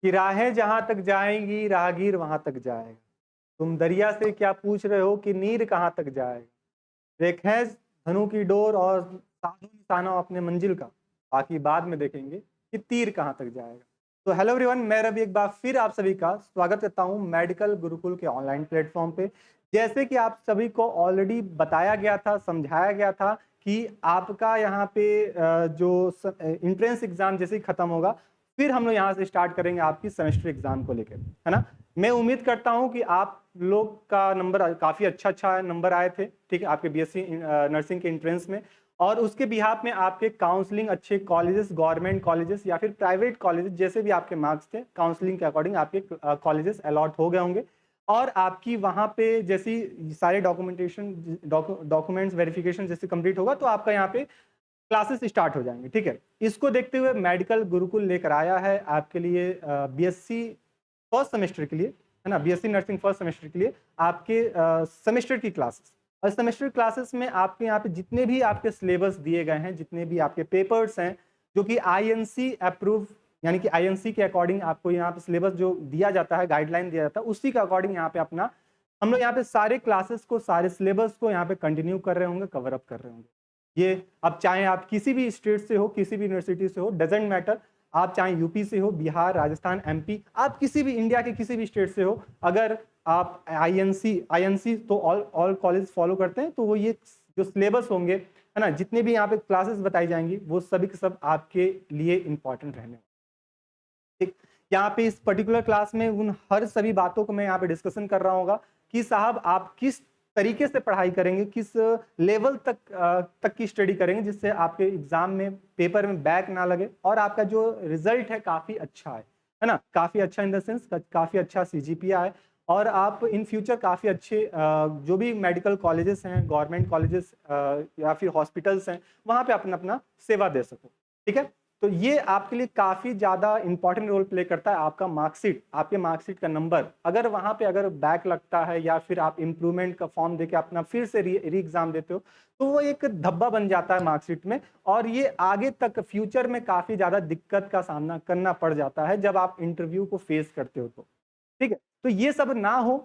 कि राहें जहाँ तक जाएंगी राहगीर वहां तक जाएगा। तुम दरिया से क्या पूछ रहे हो कि नीर कहाँ तक जाएगा। देखें धनु की डोर और साधु निशाना अपने मंजिल का, बाकी बाद में देखेंगे कि तीर कहाँ तक जाएगा। तो हेलो एवरीवन, मैं रवि एक बार फिर आप सभी का स्वागत करता हूँ मेडिकल गुरुकुल के ऑनलाइन प्लेटफॉर्म पे। जैसे कि आप सभी को ऑलरेडी बताया गया था, समझाया गया था कि आपका यहाँ पे जो इंट्रेंस एग्जाम जैसे ही खत्म होगा, फिर हम लोग यहाँ से स्टार्ट करेंगे आपकी सेमेस्टर एग्जाम को लेकर, है ना। मैं उम्मीद करता हूँ कि आप लोग का नंबर काफ़ी अच्छा नंबर आए थे, ठीक है, आपके बीएससी नर्सिंग के एंट्रेंस में। और उसके बिहाफ में आपके काउंसलिंग अच्छे कॉलेजेस, गवर्नमेंट कॉलेजेस या फिर प्राइवेट कॉलेजेस, जैसे भी आपके मार्क्स थे काउंसलिंग के अकॉर्डिंग आपके कॉलेजेस अलॉट हो गए होंगे। और आपकी वहाँ पे जैसी सारे डॉक्यूमेंट्स वेरिफिकेशन जैसे कंप्लीट होगा तो आपका यहाँ पे क्लासेस स्टार्ट हो जाएंगे, ठीक है। इसको देखते हुए मेडिकल गुरुकुल लेकर आया है आपके लिए बीएससी फर्स्ट सेमेस्टर के लिए, है ना, बीएससी नर्सिंग फर्स्ट सेमेस्टर के लिए आपके सेमेस्टर की क्लासेस। और सेमेस्टर क्लासेस में आपके यहाँ पे जितने भी आपके सिलेबस दिए गए हैं, जितने भी आपके पेपर्स हैं जो कि आईएनसी अप्रूव, यानी कि आईएनसी के अकॉर्डिंग आपको यहाँ पे सिलेबस जो दिया जाता है, गाइडलाइन दिया जाता है, उसी के अकॉर्डिंग यहाँ पे अपना हम लोग यहाँ पे सारे क्लासेस को, सारे सिलेबस को यहाँ पे कंटिन्यू कर रहे होंगे, कवर अप कर रहे होंगे। ये अब चाहे आप किसी भी स्टेट से हो, किसी भी यूनिवर्सिटी से हो, डजेंट मैटर। आप चाहे यूपी से हो, बिहार, राजस्थान, एमपी, आप किसी भी इंडिया के किसी भी स्टेट से हो, अगर आप आईएनसी तो ऑल कॉलेज फॉलो करते हैं, तो वो ये जो सिलेबस होंगे, है ना, जितने भी यहाँ पे क्लासेस बताई जाएंगी, वो सभी के सब आपके लिए इंपॉर्टेंट रहने। ठीक, यहाँ पे इस पर्टिकुलर क्लास में उन हर सभी बातों को मैं यहाँ पे डिस्कशन कर रहा हूँ कि साहब आप किस तरीके से पढ़ाई करेंगे, किस लेवल तक की स्टडी करेंगे, जिससे आपके एग्जाम में, पेपर में बैक ना लगे और आपका जो रिजल्ट है काफी अच्छा है ना, काफी अच्छा इन द सेंस काफी अच्छा सीजीपीए है। और आप इन फ्यूचर काफी अच्छे जो भी मेडिकल कॉलेजेस हैं, गवर्नमेंट कॉलेजेस या फिर हॉस्पिटल्स हैं, वहां पे अपना अपना सेवा दे सको, ठीक है। तो ये आपके लिए काफी ज्यादा इंपॉर्टेंट रोल प्ले करता है। आपका मार्कशीट, आपके मार्कशीट का नंबर, अगर वहां पे अगर बैक लगता है या फिर आप इंप्रूवमेंट का फॉर्म देके अपना फिर से री एग्जाम देते हो, तो वो एक धब्बा बन जाता है मार्कशीट में, और ये आगे तक फ्यूचर में काफी ज्यादा दिक्कत का सामना करना पड़ जाता है जब आप इंटरव्यू को फेस करते हो तो, ठीक है। तो ये सब ना हो,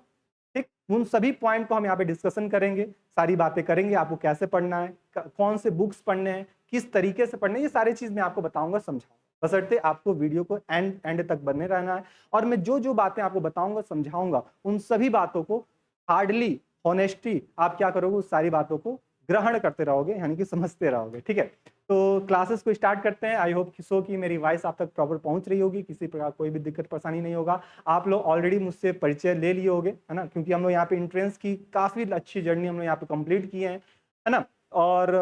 ठीक, उन सभी पॉइंट को हम यहाँ पे डिस्कशन करेंगे, सारी बातें करेंगे, आपको कैसे पढ़ना है, कौन से बुक्स पढ़ने हैं, किस तरीके से पढ़ने, ये सारी चीज मैं आपको बताऊंगा, समझाऊंगा, बशर्ते आपको वीडियो को एंड तक बने रहना है। और मैं जो जो बातें आपको बताऊंगा, समझाऊंगा, उन सभी बातों को हार्डली, ऑनेस्टी आप क्या करोगे, उस सारी बातों को ग्रहण करते रहोगे, यानी कि समझते रहोगे, ठीक है। तो क्लासेस को स्टार्ट करते हैं। आई होप सो कि मेरी वॉइस आप तक प्रॉपर पहुंच रही होगी, किसी प्रकार कोई भी दिक्कत परेशानी नहीं होगा। आप लोग ऑलरेडी मुझसे परिचय ले लिए होगे, है ना, क्योंकि हम लोग यहाँ पे एंट्रेंस की काफी अच्छी जर्नी हम लोग यहाँ पे कंप्लीट किए हैं, है ना। और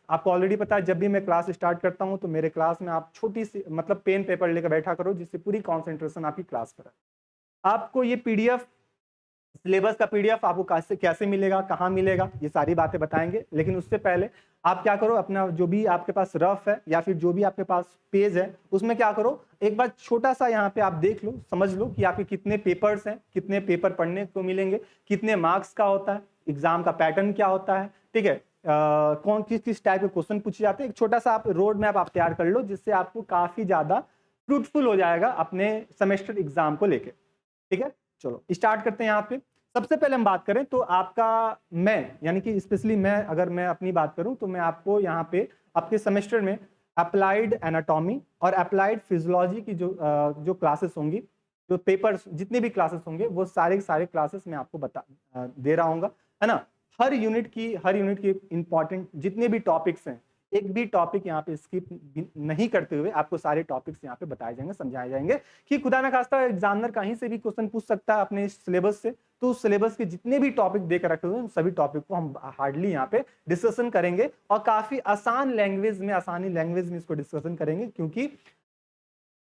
आपको ऑलरेडी पता है, जब भी मैं क्लास स्टार्ट करता हूँ तो मेरे क्लास में आप छोटी सी मतलब पेन पेपर लेकर बैठा करो, जिससे पूरी कॉन्सेंट्रेशन आपकी क्लास पर है। आपको ये पीडीएफ, सिलेबस का पीडीएफ आपको कैसे कैसे मिलेगा, कहाँ मिलेगा, ये सारी बातें बताएंगे। लेकिन उससे पहले आप क्या करो, अपना जो भी आपके पास रफ है या फिर जो भी आपके पास पेज है, उसमें क्या करो, एक बार छोटा सा यहाँ पे आप देख लो, समझ लो कि आपके कितने पेपर्स हैं, कितने पेपर पढ़ने को मिलेंगे, कितने मार्क्स का होता है, एग्जाम का पैटर्न क्या होता है, ठीक है, कौन किस किस टाइप के क्वेश्चन पूछे जाते हैं। एक छोटा सा आप रोड मैप आप तैयार कर लो, जिससे आपको काफी ज्यादा फ्रूटफुल हो जाएगा अपने सेमेस्टर एग्जाम को लेके, ठीक है। चलो स्टार्ट करते हैं। यहाँ पे सबसे पहले हम बात करें तो आपका, मैं यानी कि स्पेशली मैं, अगर मैं अपनी बात करूं तो मैं आपको यहाँ पे आपके सेमेस्टर में अप्लाइड एनाटॉमी और अप्लाइड फिजियोलॉजी की जो क्लासेस होंगी, जो पेपर्स, जितने भी क्लासेस होंगे, वो सारे सारे क्लासेस मैं आपको दे रहा हूँ, है ना। हर यूनिट की इंपॉर्टेंट जितने भी टॉपिक्स हैं, एक भी टॉपिक यहाँ पे स्किप नहीं करते हुए आपको सारे टॉपिक्स यहाँ पे बताए जाएंगे, समझाए जाएंगे, कि खुदा ना खास्ता एग्जामिनर कहीं से भी क्वेश्चन पूछ सकता है अपने सिलेबस से। तो उस सिलेबस के जितने भी टॉपिक देकर रखे हुए हैं, सभी टॉपिक को हम हार्डली यहाँ पे डिस्कशन करेंगे, और काफी आसानी लैंग्वेज में इसको डिस्कशन करेंगे, क्योंकि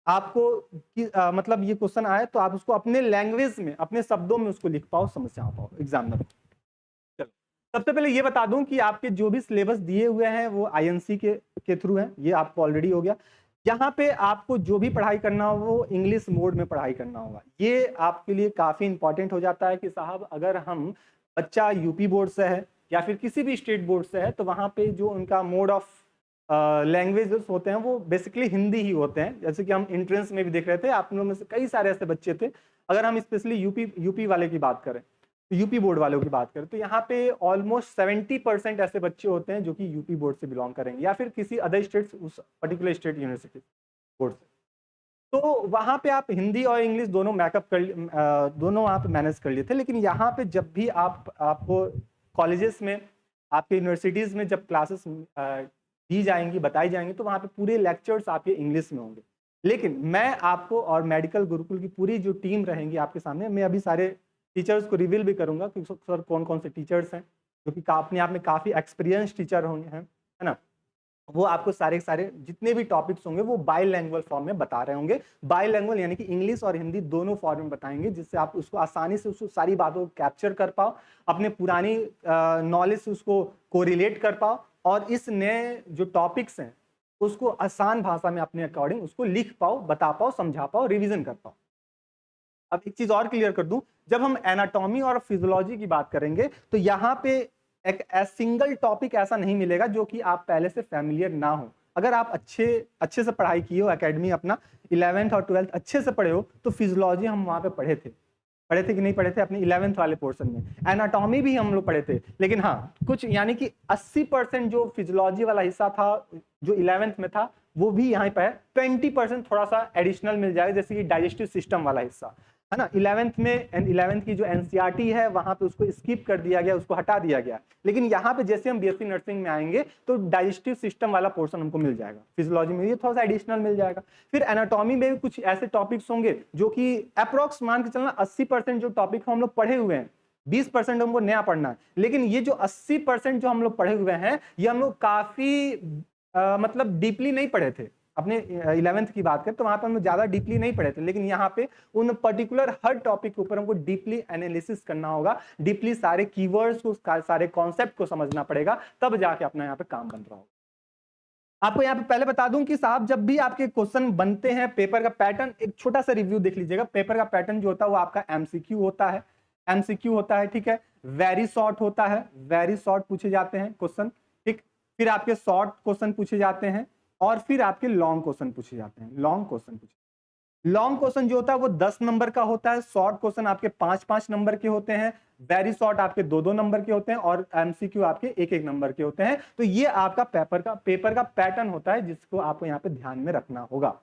आपको मतलब ये क्वेश्चन आए तो आप उसको अपने लैंग्वेज में, अपने शब्दों में उसको लिख पाओ, समझ पाओ एग्जामिनर। सबसे पहले ये बता दूं कि आपके जो भी सिलेबस दिए हुए हैं वो आईएनसी के थ्रू हैं, ये आपको ऑलरेडी हो गया। यहाँ पे आपको जो भी पढ़ाई करना हो वो इंग्लिश मोड में पढ़ाई करना होगा। ये आपके लिए काफी इंपॉर्टेंट हो जाता है कि साहब अगर हम, बच्चा यूपी बोर्ड से है या फिर किसी भी स्टेट बोर्ड से है, तो वहाँ पे जो उनका मोड ऑफ लैंग्वेजेस होते हैं वो बेसिकली हिंदी ही होते हैं। जैसे कि हम एंट्रेंस में भी देख रहे थे, आप लोगों में से कई सारे ऐसे बच्चे थे, अगर हम स्पेशली यूपी वाले की बात करें, यूपी बोर्ड वालों की बात करें, तो यहाँ पे ऑलमोस्ट 70% ऐसे बच्चे होते हैं जो कि यूपी बोर्ड से बिलोंग करेंगे या फिर किसी अदर स्टेट, उस पर्टिकुलर स्टेट यूनिवर्सिटी बोर्ड से। तो वहाँ पे आप हिंदी और इंग्लिश दोनों दोनों आप मैनेज कर लिए थे। लेकिन यहाँ पे जब भी आपको कॉलेजेस में, आपके यूनिवर्सिटीज़ में जब क्लासेस दी जाएंगी, बताई जाएंगी, तो वहाँ पे पूरे लेक्चर्स आपके इंग्लिश में होंगे। लेकिन मैं आपको और मेडिकल गुरुकुल की पूरी जो टीम रहेंगी आपके सामने, मैं अभी सारे टीचर्स को रिवील भी करूंगा कि सर कौन कौन से टीचर्स हैं जो कि अपने आप में काफ़ी एक्सपीरियंस टीचर होंगे, है ना। वो आपको सारे सारे जितने भी टॉपिक्स होंगे वो बाईलैंग्वेज फॉर्म में बता रहे होंगे। बाईलैंग्वेज यानी कि इंग्लिश और हिंदी दोनों फॉर्म में बताएंगे, जिससे आप उसको आसानी से उसको सारी बातों को कैप्चर कर पाओ, अपने पुरानी नॉलेज से उसको कोरिलेट कर पाओ, और इस नए जो टॉपिक्स हैं उसको आसान भाषा में अपने अकॉर्डिंग उसको लिख पाओ, बता पाओ, समझा पाओ, रिविजन कर पाओ। अब एक चीज और क्लियर कर दूं, जब हम एनाटॉमी और फिजियोलॉजी की बात करेंगे तो यहाँ पे एक सिंगल टॉपिक ऐसा नहीं मिलेगा जो कि आप पहले से फैमिलियर ना हो। अगर आप अच्छे से पढ़ाई किए हो, एकेडमी अपना 11th और 12th अच्छे से पढ़े हो, तो फिजियोलॉजी हम वहाँ पे पढ़े थे कि नहीं पढ़े थे अपने 11th वाले पोर्शन में। एनाटॉमी भी हम लोग पढ़े थे, लेकिन हाँ कुछ यानी कि 80% जो फिजियोलॉजी वाला हिस्सा था जो 11th में था वो भी यहाँ पे है। 20% थोड़ा सा एडिशनल मिल जाएगा, जैसे कि डाइजेस्टिव सिस्टम वाला हिस्सा, है ना। 11th में 11th की जो एनसीईआरटी है वहां पे उसको स्किप कर दिया गया, उसको हटा दिया गया। लेकिन यहाँ पे जैसे हम बीएससी नर्सिंग में आएंगे तो डाइजेस्टिव सिस्टम वाला पोर्शन हमको मिल जाएगा, फिजियोलॉजी में ये थोड़ा सा एडिशनल मिल जाएगा। फिर एनाटॉमी में भी कुछ ऐसे टॉपिक्स होंगे जो कि अप्रोक्स मान के चलना 80% जो टॉपिक हम लोग पढ़े हुए हैं, 20% हमको नया पढ़ना है। लेकिन ये जो 80% जो हम लोग पढ़े हुए हैं ये हम लोग काफी मतलब डीपली नहीं पढ़े थे। अपने 11th की बात करें तो वहां पर हम ज्यादा डीपली नहीं पढ़े थे, लेकिन यहाँ पे उन पर्टिकुलर हर टॉपिक के ऊपर हमको डीपली एनालिसिस करना होगा, डीपली सारे कीवर्ड्स को, सारे कॉन्सेप्ट को समझना पड़ेगा, तब जाके अपना यहाँ पे काम बन रहा होगा। आपको यहाँ पे पहले बता दूं कि साहब जब भी आपके क्वेश्चन बनते हैं, पेपर का पैटर्न एक छोटा सा रिव्यू देख लीजिएगा। पेपर का पैटर्न जो होता है वो आपका एमसीक्यू होता है, ठीक है। वेरी शॉर्ट होता है, वेरी शॉर्ट पूछे जाते हैं क्वेश्चन, ठीक। फिर आपके शॉर्ट क्वेश्चन पूछे जाते हैं, और फिर आपके लॉन्ग क्वेश्चन पूछे जाते हैं। लॉन्ग क्वेश्चन जो होता है वो 10 नंबर का होता है, शॉर्ट क्वेश्चन आपके 5-5 नंबर के होते हैं, वेरी शॉर्ट आपके 2-2 नंबर के होते हैं, और एमसीक्यू आपके 1-1 नंबर के होते हैं। तो ये आपका पेपर का पैटर्न होता है जिसको आपको यहाँ पे ध्यान में रखना होगा।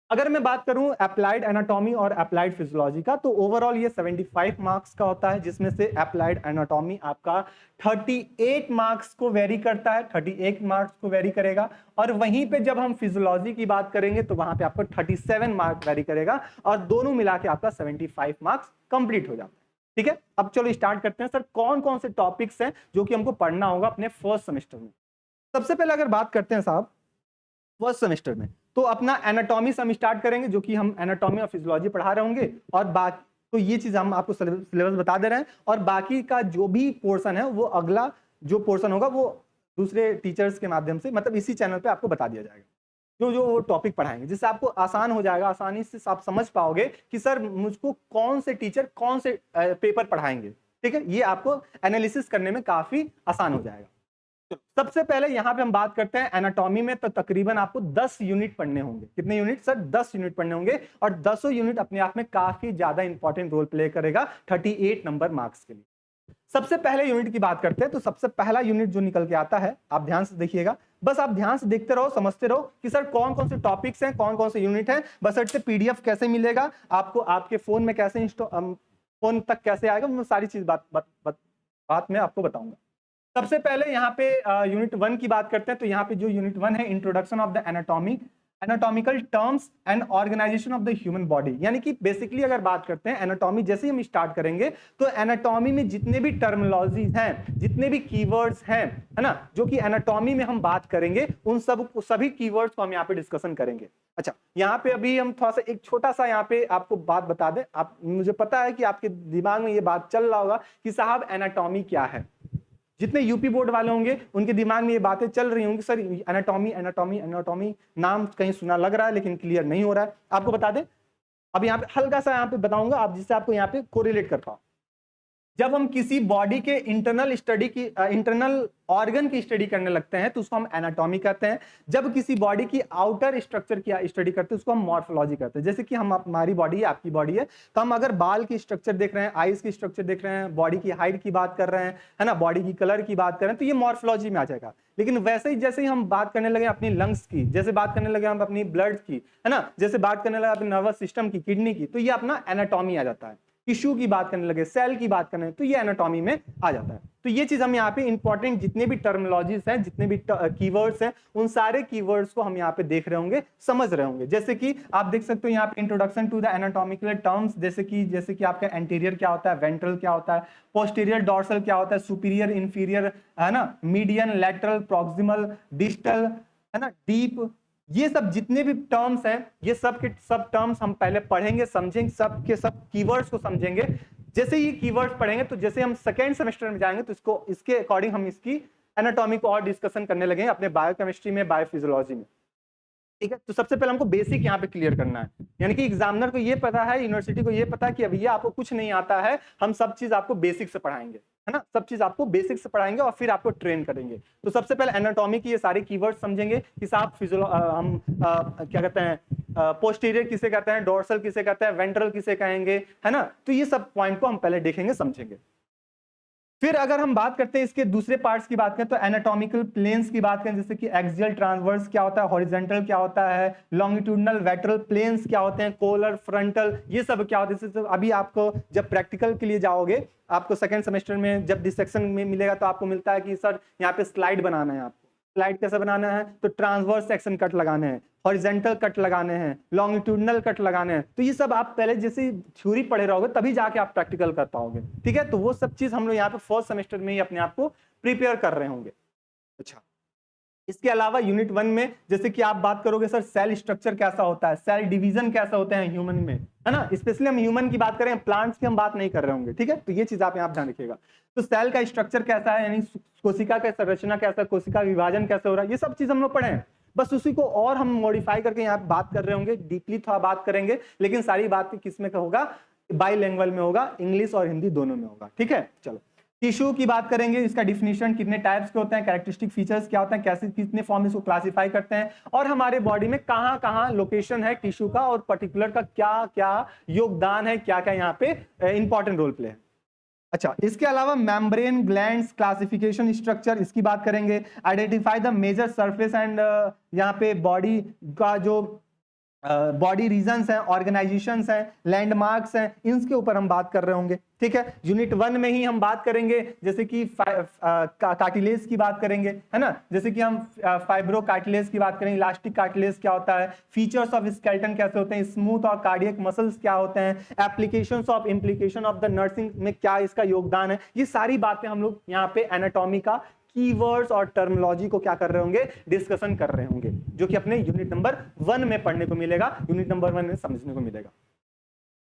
अगर मैं बात करूं अप्लाइड एनाटॉमी और अप्लाइड फिजियोलॉजी का, तो ओवरऑल ये 75 मार्क्स का होता है, जिसमें से अप्लाइड एनाटॉमी आपका 38 मार्क्स को वेरी करता है, 38 मार्क्स को वेरी करेगा। और वहीं पे जब हम फिजियोलॉजी की बात करेंगे तो वहां पे आपको 37 मार्क्स वेरी करेगा, और दोनों मिला के आपका 75 मार्क्स कंप्लीट हो जाता है। ठीक है, अब चलो स्टार्ट करते हैं। सर कौन कौन से टॉपिक्स हैं जो कि हमको पढ़ना होगा अपने फर्स्ट सेमेस्टर में? सबसे पहले अगर बात करते हैं साहब फर्स्ट सेमेस्टर में, तो अपना एनाटॉमी से हम स्टार्ट करेंगे, जो कि हम एनाटॉमी और फिजियोलॉजी पढ़ा रहे होंगे, और बाकी तो ये चीज हम आपको सिलेबस बता दे रहे हैं, और बाकी का जो भी पोर्शन है वो अगला जो पोर्शन होगा वो दूसरे टीचर्स के माध्यम से, मतलब इसी चैनल पे आपको बता दिया जाएगा, जो जो वो टॉपिक पढ़ाएंगे, जिससे आपको आसान हो जाएगा, आसानी से आप समझ पाओगे कि सर मुझको कौन से टीचर कौन से पेपर पढ़ाएंगे। ठीक है, ये आपको एनालिसिस करने में काफी आसान हो जाएगा। सबसे पहले यहां पे हम बात करते हैं एनाटॉमी में, तो तकरीबन आपको 10 यूनिट पढ़ने होंगे। कितने यूनिट सर? 10 यूनिट पढ़ने होंगे, और 10 यूनिट अपने आप में काफी ज्यादा इंपॉर्टेंट रोल प्ले करेगा 38 नंबर मार्क्स के लिए। सबसे पहले यूनिट की बात करते हैं, तो सबसे पहला यूनिट जो निकल के आता है, आप ध्यान से देखिएगा, बस आप ध्यान से देखते रहो, समझते रहो कि सर कौन कौन से टॉपिक्स हैं, कौन कौन से यूनिट हैं, बस पीडीएफ कैसे मिलेगा आपको, आपके फोन में कैसे फोन तक कैसे आएगा, मैं सारी चीज बात में आपको बताऊंगा। सबसे पहले यहाँ पे यूनिट 1 की बात करते हैं, तो यहाँ पे जो यूनिट 1 है, introduction of the anatomical terms and organization of the human body. यानी कि बेसिकली अगर बात करते हैं एनाटॉमी, जैसे ही हम स्टार्ट करेंगे तो एनाटॉमी में जितने भी टर्मिनोलॉजीज हैं, जितने भी कीवर्ड्स हैं, है ना, जो कि एनाटॉमी में हम बात करेंगे, उन सभी कीवर्ड्स को हम यहाँ पे डिस्कशन करेंगे। अच्छा, यहाँ पे अभी हम थोड़ा सा एक छोटा सा यहाँ पे आपको बात बता दें। आप, मुझे पता है कि आपके दिमाग में ये बात चल रहा होगा कि साहब एनाटॉमी क्या है। जितने यूपी बोर्ड वाले होंगे उनके दिमाग में ये बातें चल रही होंगी, सर एनाटॉमी नाम कहीं सुना लग रहा है लेकिन क्लियर नहीं हो रहा है। आपको बता दें, अब यहाँ पे हल्का सा यहाँ पे बताऊंगा आप, जिससे आपको यहाँ पे कोरिलेट कर पाओ। जब हम किसी बॉडी के इंटरनल ऑर्गन की स्टडी करने लगते हैं तो उसको हम एनाटॉमी कहते हैं। जब किसी बॉडी की आउटर स्ट्रक्चर की स्टडी करते हैं उसको हम मॉर्फोलॉजी कहते हैं। जैसे कि हमारी बॉडी है, आपकी बॉडी है, तो हम अगर बाल की स्ट्रक्चर देख रहे हैं, आईज की स्ट्रक्चर देख रहे हैं, बॉडी की हाइट की बात कर रहे हैं, है ना, बॉडी की कलर की बात कर रहे हैं, तो ये मॉर्फोलॉजी में आ जाएगा। लेकिन वैसे ही जैसे ही हम बात करने लगे अपनी लंग्स की, जैसे बात करने लगे हम अपनी ब्लड की, है ना, जैसे बात करने लगे अपने नर्वस सिस्टम की, किडनी की, तो ये अपना एनाटॉमी आ जाता है। टिश्यू की बात करने लगे, सेल की बात करने लगे, तो ये एनाटॉमी में आ जाता है। तो ये चीज हम यहाँ पे इंपॉर्टेंट जितने भी टर्मिनोलॉजीज हैं, जितने भी कीवर्ड्स हैं, उन सारे कीवर्ड्स को हम यहाँ पे देख रहे होंगे, समझ रहे होंगे। जैसे कि आप देख सकते हो यहाँ पे introduction to the anatomical terms, जैसे कि आपका एंटीरियर क्या होता है, वेंट्रल क्या होता है, पोस्टीरियर डॉर्सल क्या होता है, सुपीरियर इंफीरियर, है ना, मीडियन, लैटरल, प्रॉक्सिमल, डिस्टल, है ना, डीप, ये सब जितने भी टर्म्स हैं, ये सब के सब टर्म्स हम पहले पढ़ेंगे, समझेंगे, सब के सब कीवर्ड्स को समझेंगे। जैसे ये कीवर्ड्स पढ़ेंगे तो जैसे हम सेकेंड सेमेस्टर में जाएंगे तो इसके अकॉर्डिंग हम इसकी एनाटॉमी को और डिस्कशन करने लगेंगे अपने बायोकेमिस्ट्री में, बायोफिजियोलॉजी में। ठीक है, तो सबसे पहले हमको बेसिक यहाँ पे क्लियर करना है, यानी कि एग्जामिनर को ये पता है, यूनिवर्सिटी को ये पता है कि अभी आपको कुछ नहीं आता है, हम सब चीज आपको बेसिक से पढ़ाएंगे, है ना, सब चीज आपको बेसिक से पढ़ाएंगे और फिर आपको ट्रेन करेंगे। तो सबसे पहले एनाटॉमी की ये सारे कीवर्ड समझेंगे कि साहब क्या कहते हैं, पोस्टीरियर किसे कहते हैं, डोर्सल किसे कहते हैं, वेंट्रल किसे कहेंगे, है ना, तो ये सब पॉइंट को हम पहले देखेंगे, समझेंगे। फिर अगर हम बात करते हैं इसके दूसरे पार्ट्स की बात करें तो एनाटॉमिकल प्लेन्स की बात करें, जैसे कि एक्सियल ट्रांसवर्स क्या होता है, हॉरिजॉन्टल क्या होता है, लॉन्गिट्यूडनल वेंट्रल प्लेन्स क्या होते हैं, कोलर, फ्रंटल, ये सब क्या होते हैं। अभी आपको जब प्रैक्टिकल के लिए जाओगे, आपको सेकंड सेमेस्टर में जब डिसेक्शन में मिलेगा तो आपको मिलता है कि सर यहाँ पे स्लाइड बनाना है, आपको स्लाइड कैसे बनाना है, तो ट्रांसवर्स सेक्शन कट लगाने हैं, हॉरिजॉन्टल कट लगाने हैं, लॉन्गिट्यूडनल कट लगाने हैं। तो ये सब आप पहले जैसे थ्योरी पढ़े रहोगे तभी जाके आप प्रैक्टिकल कर पाओगे। ठीक है, तो वो सब चीज हम लोग यहाँ पे फर्स्ट सेमेस्टर में ही अपने आप को प्रिपेयर कर रहे होंगे। अच्छा, इसके अलावा यूनिट 1 में जैसे कि आप बात करोगे सर सेल स्ट्रक्चर कैसा होता है, सेल डिवीजन कैसा होता है ह्यूमन में, है ना, स्पेशली हम ह्यूमन की बात करें, प्लांट्स की हम बात नहीं कर रहे होंगे। ठीक है, तो ये चीज आप यहाँ ध्यान रखिएगा। तो सेल का स्ट्रक्चर कैसा है, यानी कोशिका का संरचना कैसा, कोशिका विभाजन कैसे हो रहा है, ये सब चीज हम लोग पढ़े हैं। बस उसी को और हम मॉडिफाई करके यहाँ बात कर रहे होंगे, डीपली थोड़ा बात करेंगे, लेकिन सारी बात किस में होगा, बाइलिंगुअल में होगा, इंग्लिश और हिंदी दोनों में होगा। ठीक है, चलो टिश्यू की बात करेंगे, इसका डिफिनीशन, कितने टाइप्स के होते हैं, कैरेक्टरिस्टिक फीचर्स क्या होते हैं, कैसे कितने फॉर्म इसको क्लासिफाई करते हैं, और हमारे बॉडी में कहाँ कहाँ लोकेशन है टिश्यू का, और पर्टिकुलर का क्या क्या योगदान है, क्या क्या यहाँ पे इंपॉर्टेंट रोल प्ले है। अच्छा, इसके अलावा मेम्ब्रेन, ग्लैंड्स, क्लासिफिकेशन स्ट्रक्चर, इसकी बात करेंगे। Identify the major surface and यहाँ पे बॉडी का जो बॉडी रीजन्स हैं, ऑर्गेनाइजेशंस हैं, लैंडमार्क्स हैं, इनके ऊपर हम बात कर रहे होंगे। ठीक है, यूनिट 1 में ही हम बात करेंगे जैसे कि कार्टिलेज की बात करेंगे, है ना, जैसे कि हम फाइब्रो कार्टिलेज की बात करेंगे, इलास्टिक कार्टिलेज क्या होता है, फीचर्स ऑफ स्केलेटन कैसे होते हैं, स्मूथ और कार्डियक मसल्स क्या होते हैं, applications of implication of the nursing में क्या इसका योगदान है, ये सारी बातें हम लोग यहाँ पे एनाटॉमी का कीवर्ड्स और टर्मिनोलॉजी को क्या कर रहे होंगे, डिस्कशन कर रहे होंगे, जो कि अपने यूनिट नंबर 1 में पढ़ने को मिलेगा, यूनिट नंबर 1 में समझने को मिलेगा।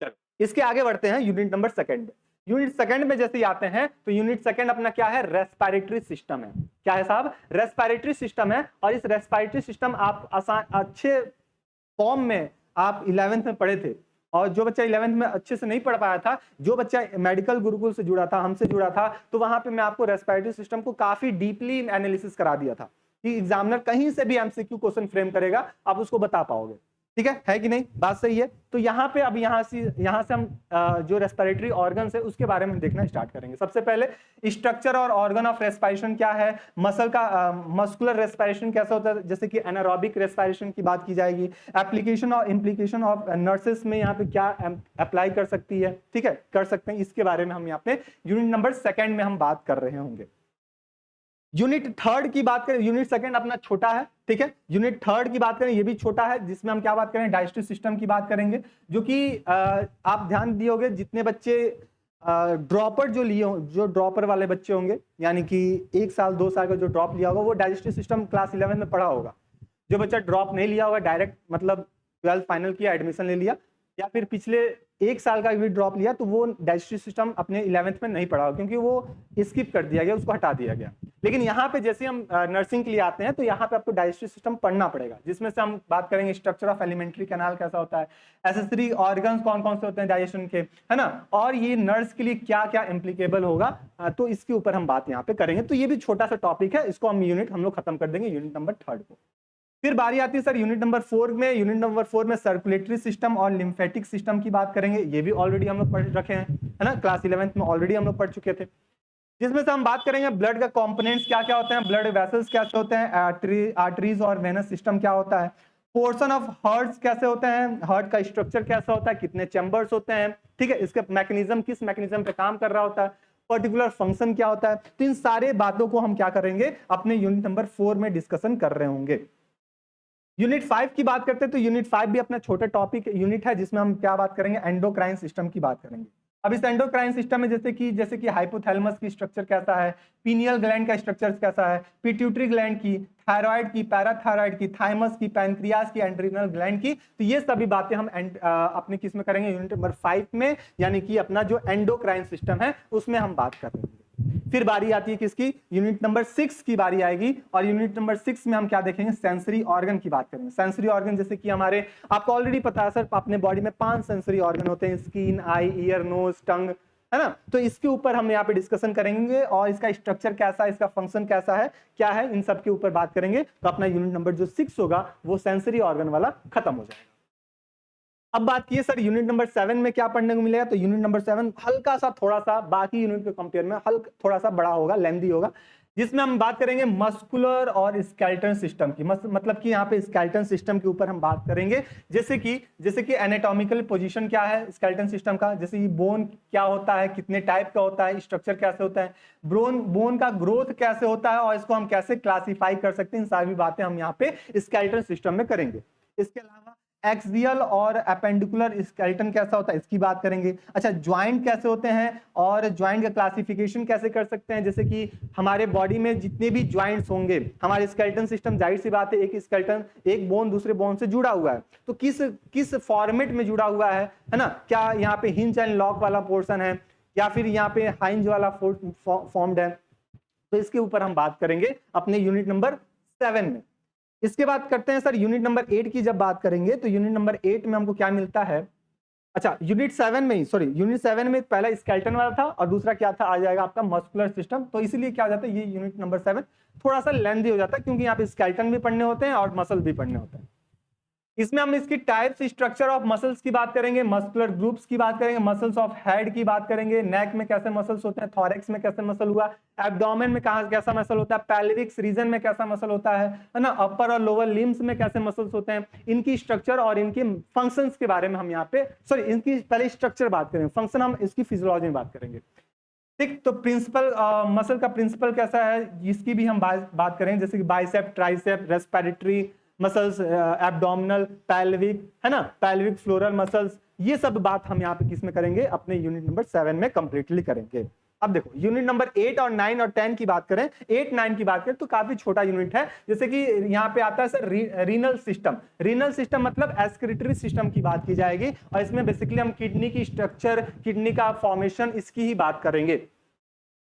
चलो इसके आगे बढ़ते हैं यूनिट नंबर 2 में। यूनिट 2 में जैसे आते हैं तो यूनिट 2 अपना क्या है, रेस्पिरेटरी सिस्टम है। क्या है साहब, रेस्पिरेटरी सिस्टम है। और इस रेस्पिरेटरी सिस्टम आप अच्छे फॉर्म में आप 11th में पढ़े थे, और जो बच्चा 11th में अच्छे से नहीं पढ़ पाया था, जो बच्चा मेडिकल गुरुकुल से जुड़ा था, हमसे जुड़ा था, तो वहां पे मैं आपको रेस्पिरेटरी सिस्टम को काफी डीपली एनालिसिस करा दिया था कि एग्जामिनर कहीं से भी एमसीक्यू क्वेश्चन फ्रेम करेगा, आप उसको बता पाओगे। ठीक है कि नहीं, बात सही है। तो यहाँ पे अब यहाँ से हम जो रेस्पिरेटरी ऑर्गन्स है उसके बारे में देखना स्टार्ट करेंगे। सबसे पहले स्ट्रक्चर और ऑर्गन ऑफ रेस्पिरेशन क्या है, मसल का मस्कुलर रेस्पिरेशन कैसा होता है, जैसे कि एनारोबिक रेस्पिरेशन की बात की जाएगी, एप्लीकेशन और इम्प्लीकेशन ऑफ नर्सेस में यहाँ पे क्या अप्लाई कर सकती है, ठीक है, कर सकते हैं, इसके बारे में हम यहाँ पे यूनिट नंबर 2 में हम बात कर रहे होंगे। यूनिट 3 की बात करें, यूनिट 2 अपना छोटा है, ठीक है, यूनिट 3 की बात करें, ये भी छोटा है, जिसमें हम क्या बात करें, डाइजेस्टिव सिस्टम की बात करेंगे, जो कि आप ध्यान दिए होंगे जितने बच्चे ड्रॉपर जो ड्रॉपर वाले बच्चे होंगे, यानी कि 1 साल 2 साल का जो ड्रॉप लिया होगा, वो डाइजेस्टिव सिस्टम क्लास 11 में पढ़ा होगा। जो बच्चा ड्रॉप नहीं लिया होगा, डायरेक्ट मतलब 12th फाइनल किया, एडमिशन ले लिया, या फिर पिछले 1 साल का भी ड्रॉप लिया तो वो डाइजेस्टिव सिस्टम अपने 11th में नहीं पढ़ा होगा, क्योंकि वो स्किप कर दिया गया, उसको हटा दिया गया। लेकिन यहाँ पे जैसे हम नर्सिंग के लिए आते हैं तो यहाँ पे आपको डाइजेस्टिव सिस्टम पढ़ना पड़ेगा, जिसमें से हम बात करेंगे स्ट्रक्चर ऑफ एलिमेंट्री कैनाल कैसा होता है, एसेसरी ऑर्गन्स कौन कौन से होते हैं डाइजेशन के, है ना, और ये नर्स के लिए क्या क्या इम्प्लीकेबल होगा, तो इसके ऊपर हम बात यहाँ पे करेंगे। तो ये भी छोटा सा टॉपिक है, इसको हम लोग खत्म कर देंगे यूनिट नंबर 3 को। फिर बारी आती है सर यूनिट नंबर 4 में। यूनिट नंबर 4 में सर्कुलेटरी सिस्टम और लिम्फेटिक सिस्टम की बात करेंगे। ये भी ऑलरेडी हम लोग पढ़ रखे हैं, है ना, क्लास 11th में ऑलरेडी हम लोग पढ़ चुके थे। जिसमें से हम बात करेंगे ब्लड का कंपोनेंट्स क्या क्या होते हैं, ब्लड वेसल्स कैसे होते हैं, आर्टरीज और वेनस सिस्टम क्या होता है, पोर्शन ऑफ हार्ट्स कैसे होते हैं, हार्ट का स्ट्रक्चर कैसा होता है, कितने चैम्बर्स होते हैं, ठीक है, इसका मैकेनिज्म किस मैकेनिज्म पे काम कर रहा होता है, पर्टिकुलर फंक्शन क्या होता है। तो इन सारे बातों को हम क्या करेंगे अपने यूनिट नंबर 4 में डिस्कशन कर रहे होंगे। यूनिट 5 की बात करते हैं तो यूनिट 5 भी अपना छोटा टॉपिक यूनिट है, जिसमें हम क्या बात करेंगे, एंडोक्राइन सिस्टम की बात करेंगे। अब इस एंडोक्राइन सिस्टम में जैसे कि हाइपोथैलेमस की स्ट्रक्चर कैसा है, पीनियल ग्लैंड का स्ट्रक्चर कैसा है, पिट्यूटरी ग्लैंड की, थायराइड की, पैराथायराइड की, थाइमस की, पैनक्रियास की, एंड्रिनल ग्लैंड की, तो ये सभी बातें हम अपने किस में करेंगे, यूनिट नंबर 5 में, यानी कि अपना जो एंडोक्राइन सिस्टम है उसमें हम बात कर रहे हैं। फिर बारी आती है किसकी, यूनिट नंबर 6 की बारी आएगी, और यूनिट नंबर 6 में हम क्या देखेंगे, सेंसरी ऑर्गन की बात करेंगे। सेंसरी ऑर्गन जैसे कि हमारे, आपको ऑलरेडी पता है सर, अपने बॉडी में 5 सेंसरी ऑर्गन होते हैं, स्किन, आई, ईयर, नोज, टंग, है ना। तो इसके ऊपर हम यहाँ पे डिस्कशन करेंगे और इसका स्ट्रक्चर कैसा है, इसका फंक्शन कैसा है, क्या है, इन सब के ऊपर बात करेंगे। तो अपना यूनिट नंबर जो 6 होगा वो सेंसरी ऑर्गन वाला खत्म हो जाएगा। अब बात की सर यूनिट नंबर 7 में क्या पढ़ने को मिलेगा, तो यूनिट नंबर 7 हल्का सा, थोड़ा सा बाकी यूनिट के कंपेयर में थोड़ा सा बड़ा होगा, लेंथी होगा, जिसमें हम बात करेंगे मस्कुलर और स्केलेटन सिस्टम की। मतलब कि यहाँ पे स्केलेटन सिस्टम के ऊपर हम बात करेंगे, जैसे कि एनाटॉमिकल पोजीशन क्या है स्केलेटन सिस्टम का, जैसे कि बोन क्या होता है, कितने टाइप का होता है, स्ट्रक्चर कैसे होता है, बोन का ग्रोथ कैसे होता है, और इसको हम कैसे क्लासीफाई कर सकते हैं, इन सारी बातें हम यहाँ पे स्केलेटन सिस्टम में करेंगे। इसके अलावा एक्सियल और एपेंडिकुलर स्केलेटन कैसा होता है, इसकी बात करेंगे। अच्छा, ज्वाइंट कैसे होते हैं और ज्वाइंट का क्लासिफिकेशन कैसे कर सकते हैं, जैसे कि हमारे बॉडी में जितने भी ज्वाइंट्स होंगे, हमारे स्केलेटन सिस्टम, जाहिर सी बात है, एक स्केलेटन, एक बोन दूसरे बोन से जुड़ा हुआ है, तो किस फॉर्मेट में जुड़ा हुआ है ना, क्या यहाँ पे हिंज एंड लॉक वाला पोर्शन है, या फिर यहाँ पे हाइंज वाला फॉर्म्ड है, तो इसके ऊपर हम बात करेंगे अपने यूनिट नंबर 7 में। इसके बाद करते हैं सर यूनिट नंबर 8 की जब बात करेंगे, तो यूनिट नंबर 8 में हमको क्या मिलता है, अच्छा यूनिट 7 में ही, सॉरी, यूनिट 7 में पहला स्केलेटन वाला था और दूसरा क्या था, आ जाएगा आपका मस्कुलर सिस्टम। तो इसीलिए क्या हो जाता है, ये यूनिट नंबर 7 थोड़ा सा लेंथी हो जाता है, क्योंकि यहाँ पे स्केलेटन भी पढ़ने होते हैं और मसल भी पढ़ने होते हैं। इसमें हम इसकी टाइप्स, स्ट्रक्चर ऑफ मसल्स की बात करेंगे, मस्कुलर ग्रुप्स की बात करेंगे, मसल्स ऑफ हेड की बात करेंगे, नेक में कैसे मसल्स होते हैं, थॉरेक्स में कैसे मसल हुआ, एब्डोमेन में कहां कैसा मसल होता है, पैल्विक रीजन में कैसा मसल होता है ना, अपर और लोअर लिम्स में कैसे मसल्स होते हैं, इनकी स्ट्रक्चर और इनके फंक्शंस के बारे में हम यहाँ पे, सॉरी, इनकी पहले स्ट्रक्चर बात करेंगे, फंक्शन हम इसकी फिजियोलॉजी में बात करेंगे। ठीक, तो प्रिंसिपल मसल का प्रिंसिपल कैसा है, इसकी भी हम बात करेंगे, जैसे कि bicep, tricep, respiratory muscles, abdominal, pelvic, है ना, पैल्विक फ्लोरल मसल्स, ये सब बात हम यहाँ पे किस में करेंगे, अपने यूनिट नंबर 7 में कंप्लीटली करेंगे। अब देखो यूनिट नंबर 8 और 9 और 10 की बात करें, 8 9 की बात करें तो काफी छोटा यूनिट है, जैसे कि यहाँ पे आता है sir renal system. Renal system मतलब एक्सक्रीटरी सिस्टम की बात की जाएगी, और इसमें बेसिकली हम किडनी की स्ट्रक्चर, किडनी का फॉर्मेशन, इसकी ही बात करेंगे,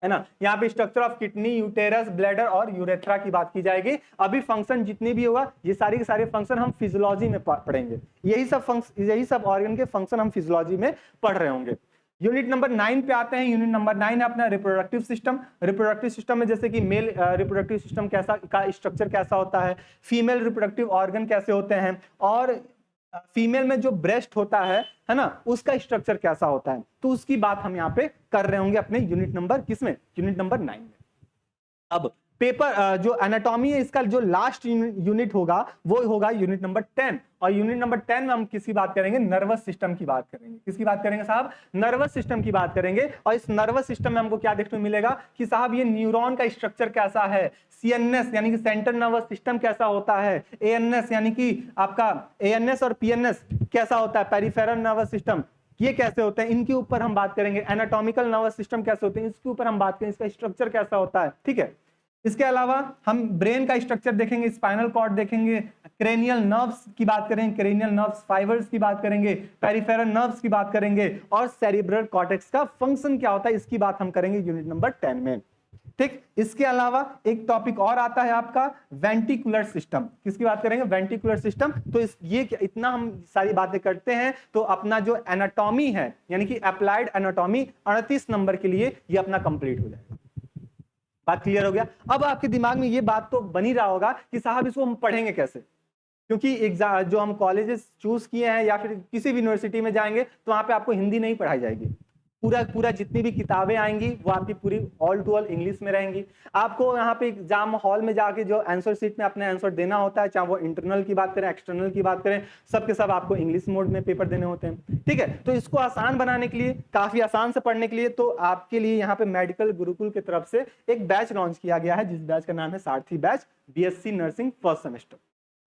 है ना। यहाँ पे structure of kidney, uterus, bladder और यूरेथ्रा की बात की जाएगी। अभी फंक्शन जितने भी होगा, ये सारे के सारे फंक्शन हम फिजियोलॉजी में पढ़ेंगे, यही सब ऑर्गन के फंक्शन हम फिजियोलॉजी में पढ़ रहे होंगे। यूनिट नंबर 9 पे आते हैं। यूनिट नंबर 9 है अपना रिप्रोडक्टिव सिस्टम। रिप्रोडक्टिव सिस्टम में जैसे कि मेल रिप्रोडक्टिव सिस्टम कैसा का स्ट्रक्चर कैसा होता है, फीमेल रिप्रोडक्टिव ऑर्गन कैसे होते हैं, और फीमेल में जो ब्रेस्ट होता है ना, उसका स्ट्रक्चर कैसा होता है, तो उसकी बात हम यहाँ पे कर रहे होंगे अपने यूनिट नंबर किसमें, यूनिट नंबर 9 में। अब पेपर जो एनाटॉमी है, इसका जो लास्ट यूनिट होगा वो होगा यूनिट नंबर 10, और यूनिट नंबर 10 में हम किसकी बात करेंगे, नर्वस सिस्टम की बात करेंगे। किसकी बात करेंगे साहब, नर्वस सिस्टम की बात करेंगे। और इस नर्वस सिस्टम में हमको क्या देखने को मिलेगा कि साहब ये न्यूरॉन का स्ट्रक्चर कैसा है, सीएनएस यानी कि सेंट्रल नर्वस सिस्टम कैसा होता है, एएनएस यानी कि आपका एएनएस और पीएनएस कैसा होता है, पेरिफेरल नर्वस सिस्टम ये कैसे होते हैं, इनके ऊपर हम बात करेंगे। एनाटॉमिकल नर्वस सिस्टम कैसे होते हैं, इसके ऊपर हम बात करेंगे, इसका स्ट्रक्चर कैसा होता है, ठीक है। इसके अलावा हम ब्रेन का स्ट्रक्चर देखेंगे, स्पाइनल कॉर्ड देखेंगे, क्रेनियल नर्व्स की बात करेंगे, क्रेनियल नर्व्स फाइबर्स की बात करेंगे, पेरिफेरल नर्व्स की बात करेंगे और सेरिब्रल कॉर्टेक्स का फंक्शन क्या होता है इसकी बात हम करेंगे यूनिट नंबर 10 में। ठीक, इसके अलावा एक टॉपिक और आता है आपका वेंटिकुलर सिस्टम। किसकी बात करेंगे? Ventricular system. तो ये इतना हम सारी बातें करते हैं तो अपना जो एनाटॉमी है यानी कि अप्लाइड एनाटॉमी 38 नंबर के लिए ये अपना कंप्लीट हो जाएगा। बात क्लियर हो गया? अब आपके दिमाग में ये बात तो बनी रहा होगा कि साहब इसको हम पढ़ेंगे कैसे, क्योंकि एग्जाम जो हम कॉलेजेस चूज किए हैं या फिर किसी भी यूनिवर्सिटी में जाएंगे तो वहां पे आपको हिंदी नहीं पढ़ाई जाएगी। पूरा जितनी भी किताबें आएंगी वो आपकी पूरी ऑल टू ऑल इंग्लिश में रहेंगी। आपको यहाँ पे एग्जाम हॉल में जाके जो आंसर शीट में अपने आंसर देना होता है, चाहे वो इंटरनल की बात करें एक्सटर्नल की बात करें, सब के सब आपको इंग्लिश मोड में पेपर देने होते हैं। ठीक है, तो इसको आसान बनाने के लिए, काफी आसान से पढ़ने के लिए, तो आपके लिए यहाँ पे मेडिकल गुरुकुल की तरफ से एक बैच लॉन्च किया गया है जिस बैच का नाम है सारथी batch BSc nursing first semester.